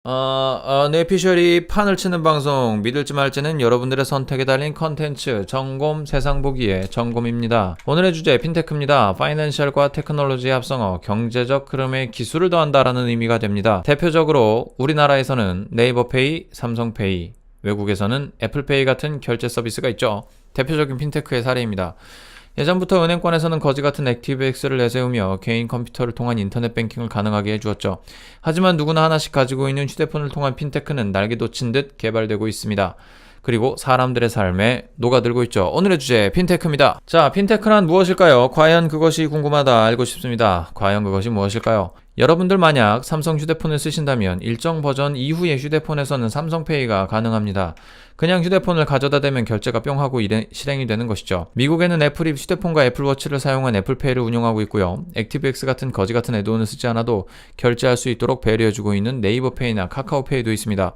뇌피셜이 판을 치는 방송, 믿을지 말지는 여러분들의 선택에 달린 컨텐츠, 점검 세상 보기의 점검입니다. 오늘의 주제 핀테크입니다. 파이낸셜과 테크놀로지의 합성어, 경제적 흐름에 기술을 더한다라는 의미가 됩니다. 대표적으로 우리나라에서는 네이버페이, 삼성페이, 외국에서는 애플페이 같은 결제 서비스가 있죠. 대표적인 핀테크의 사례입니다. 예전부터 은행권에서는 거지 같은 액티브엑스를 내세우며 개인 컴퓨터를 통한 인터넷 뱅킹을 가능하게 해주었죠. 하지만 누구나 하나씩 가지고 있는 휴대폰을 통한 핀테크는 날개 돋친 듯 개발되고 있습니다. 그리고 사람들의 삶에 녹아들고 있죠. 오늘의 주제 핀테크입니다. 자, 핀테크란 무엇일까요? 과연 그것이 궁금하다, 알고 싶습니다. 과연 그것이 무엇일까요? 여러분들 만약 삼성 휴대폰을 쓰신다면 일정 버전 이후의 휴대폰에서는 삼성페이가 가능합니다. 그냥 휴대폰을 가져다 대면 결제가 뿅 하고 실행이 되는 것이죠. 미국에는 애플이 휴대폰과 애플워치를 사용한 애플페이를 운영하고 있고요. 액티브엑스 같은 거지 같은 애드온을 쓰지 않아도 결제할 수 있도록 배려해주고 있는 네이버페이나 카카오페이도 있습니다.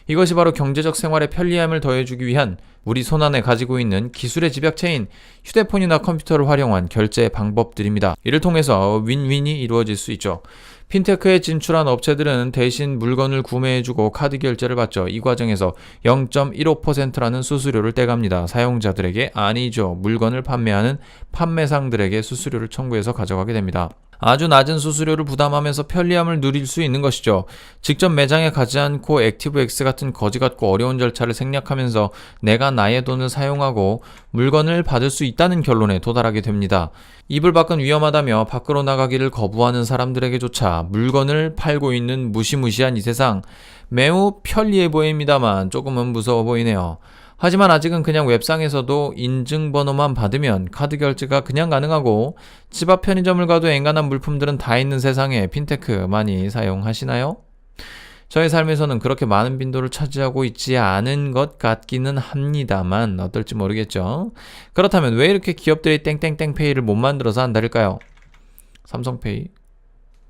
이것이 바로 경제적 생활의 편리함을 더해주기 위한 우리 손안에 가지고 있는 기술의 집약체인 휴대폰이나 컴퓨터를 활용한 결제 방법들입니다. 이를 통해서 윈윈이 이루어질 수 있죠. 핀테크에 진출한 업체들은 대신 물건을 구매해주고 카드 결제를 받죠. 이 과정에서 0.15%라는 수수료를 떼갑니다. 사용자들에게 아니죠. 물건을 판매하는 판매상들에게 수수료를 청구해서 가져가게 됩니다. 아주 낮은 수수료를 부담하면서 편리함을 누릴 수 있는 것이죠. 직접 매장에 가지 않고 액티브엑스 같은 거지 같고 어려운 절차를 생략하면서 내가 나의 돈을 사용하고 물건을 받을 수 있다는 결론에 도달하게 됩니다. 이불 밖은 위험하다며 밖으로 나가기를 거부하는 사람들에게조차 물건을 팔고 있는 무시무시한 이 세상, 매우 편리해 보입니다만 조금은 무서워 보이네요. 하지만 아직은 그냥 웹상에서도 인증번호만 받으면 카드 결제가 그냥 가능하고 집 앞 편의점을 가도 엔간한 물품들은 다 있는 세상에 핀테크 많이 사용하시나요? 저의 삶에서는 그렇게 많은 빈도를 차지하고 있지 않은 것 같기는 합니다만 어떨지 모르겠죠. 그렇다면 왜 이렇게 기업들이 땡땡땡페이를 못 만들어서 한다릴까요? 삼성페이,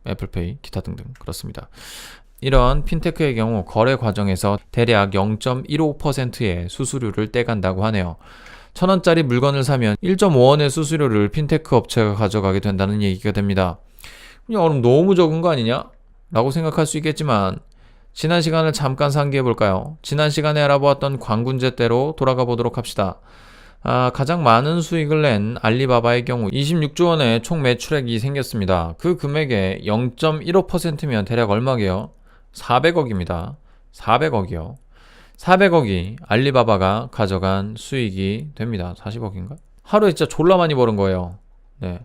애플페이, 기타 등등 그렇습니다. 이런 핀테크의 경우 거래 과정에서 대략 0.15%의 수수료를 떼간다고 하네요. 1,000원짜리 물건을 사면 1.5원의 수수료를 핀테크 업체가 가져가게 된다는 얘기가 됩니다. 그럼 너무 적은 거 아니냐? 라고 생각할 수 있겠지만 지난 시간을 잠깐 상기해 볼까요? 지난 시간에 알아보았던 광군제대로 돌아가 보도록 합시다. 가장 많은 수익을 낸 알리바바의 경우 26조 원의 총 매출액이 생겼습니다. 그 금액의 0.15%면 대략 얼마게요? 400억입니다. 400억이요. 400억이 알리바바가 가져간 수익이 됩니다. 40억인가? 하루에 진짜 졸라 많이 버는 거예요. 네.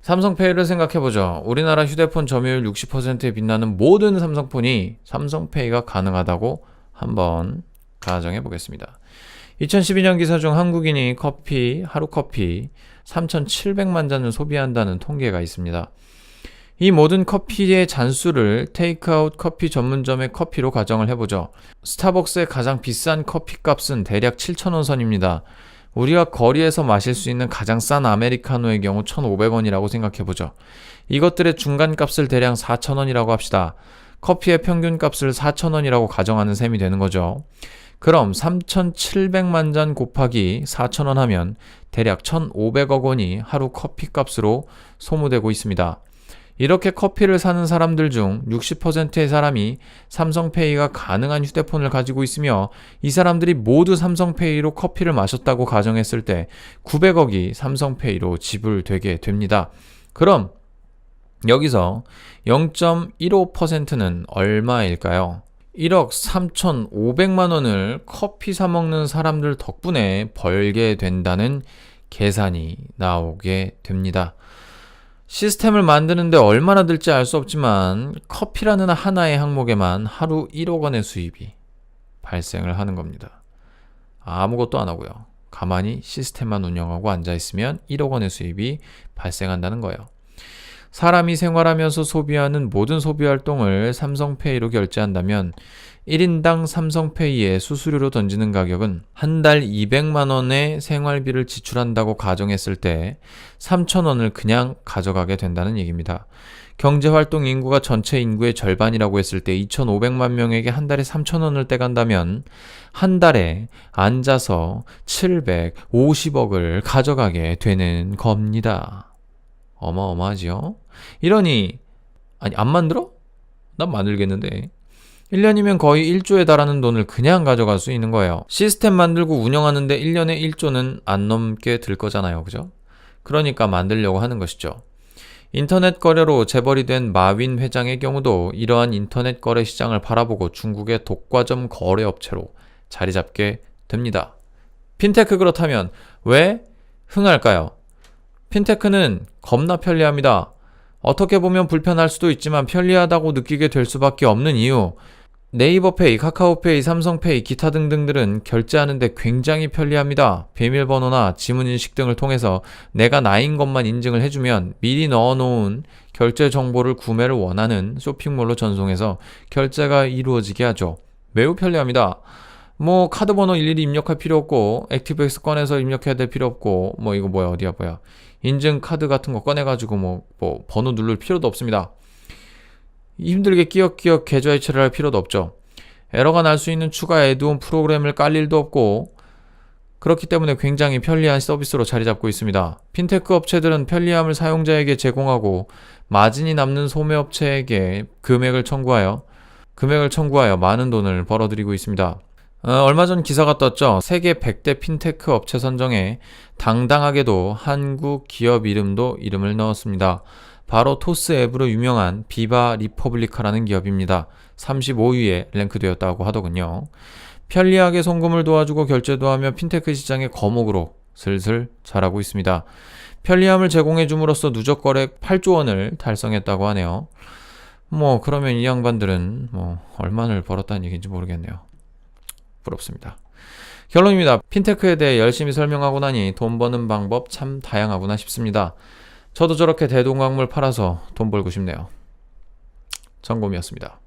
삼성페이를 생각해보죠. 우리나라 휴대폰 점유율 60%에 빛나는 모든 삼성폰이 삼성페이가 가능하다고 한번 가정해보겠습니다. 2012년 기사 중 한국인이 하루 커피 3,700만 잔을 소비한다는 통계가 있습니다. 이 모든 커피의 잔수를 테이크아웃 커피 전문점의 커피로 가정을 해보죠. 스타벅스의 가장 비싼 커피 값은 대략 7,000원 선입니다. 우리가 거리에서 마실 수 있는 가장 싼 아메리카노의 경우 1,500원이라고 생각해보죠. 이것들의 중간값을 대략 4,000원이라고 합시다. 커피의 평균값을 4,000원이라고 가정하는 셈이 되는 거죠. 그럼 3,700만 잔 곱하기 4,000원 하면 대략 1,500억 원이 하루 커피값으로 소모되고 있습니다. 이렇게 커피를 사는 사람들 중 60%의 사람이 삼성페이가 가능한 휴대폰을 가지고 있으며 이 사람들이 모두 삼성페이로 커피를 마셨다고 가정했을 때 900억이 삼성페이로 지불되게 됩니다. 그럼 여기서 0.15%는 얼마일까요? 1억 3,500만 원을 커피 사 먹는 사람들 덕분에 벌게 된다는 계산이 나오게 됩니다. 시스템을 만드는데 얼마나 들지 알 수 없지만 커피라는 하나의 항목에만 하루 1억 원의 수입이 발생을 하는 겁니다. 아무것도 안 하고요. 가만히 시스템만 운영하고 앉아있으면 1억 원의 수입이 발생한다는 거예요. 사람이 생활하면서 소비하는 모든 소비활동을 삼성페이로 결제한다면 1인당 삼성페이에 수수료로 던지는 가격은 한 달 200만 원의 생활비를 지출한다고 가정했을 때 3,000원을 그냥 가져가게 된다는 얘기입니다. 경제활동 인구가 전체 인구의 절반이라고 했을 때 2,500만 명에게 한 달에 3,000원을 떼간다면 한 달에 앉아서 750억을 가져가게 되는 겁니다. 어마어마하지요? 이러니 안 만들어? 난 만들겠는데. 1년이면 거의 1조에 달하는 돈을 그냥 가져갈 수 있는 거예요. 시스템 만들고 운영하는데 1년에 1조는 안 넘게 들 거잖아요. 그죠? 그러니까 만들려고 하는 것이죠. 인터넷 거래로 재벌이 된 마윈 회장의 경우도 이러한 인터넷 거래 시장을 바라보고 중국의 독과점 거래 업체로 자리 잡게 됩니다. 핀테크 그렇다면 왜 흥할까요? 핀테크는 겁나 편리합니다. 어떻게 보면 불편할 수도 있지만 편리하다고 느끼게 될 수밖에 없는 이유, 네이버페이, 카카오페이, 삼성페이, 기타 등등들은 결제하는데 굉장히 편리합니다. 비밀번호나 지문인식 등을 통해서 내가 나인 것만 인증을 해주면 미리 넣어놓은 결제 정보를 구매를 원하는 쇼핑몰로 전송해서 결제가 이루어지게 하죠. 매우 편리합니다. 뭐 카드 번호 일일이 입력할 필요 없고, 액티브엑스 꺼내서 입력해야 될 필요 없고, 뭐 이거 뭐야 어디야 뭐야 인증 카드 같은 거 꺼내가지고 뭐 번호 누를 필요도 없습니다. 힘들게 끼역끼역 계좌이체를 할 필요도 없죠. 에러가 날 수 있는 추가 애드온 프로그램을 깔 일도 없고, 그렇기 때문에 굉장히 편리한 서비스로 자리 잡고 있습니다. 핀테크 업체들은 편리함을 사용자에게 제공하고 마진이 남는 소매업체에게 금액을 청구하여 많은 돈을 벌어들이고 있습니다. 얼마 전 기사가 떴죠. 세계 100대 핀테크 업체 선정에 당당하게도 한국 기업 이름을 넣었습니다. 바로 토스 앱으로 유명한 비바 리퍼블리카라는 기업입니다. 35위에 랭크되었다고 하더군요. 편리하게 송금을 도와주고 결제도 하며 핀테크 시장의 거목으로 슬슬 자라고 있습니다. 편리함을 제공해 줌으로써 누적 거래 8조 원을 달성했다고 하네요. 그러면 이 양반들은 얼마를 벌었다는 얘기인지 모르겠네요. 부럽습니다. 결론입니다. 핀테크에 대해 열심히 설명하고 나니 돈 버는 방법 참 다양하구나 싶습니다. 저도 저렇게 대동강물 팔아서 돈 벌고 싶네요. 정곰이었습니다.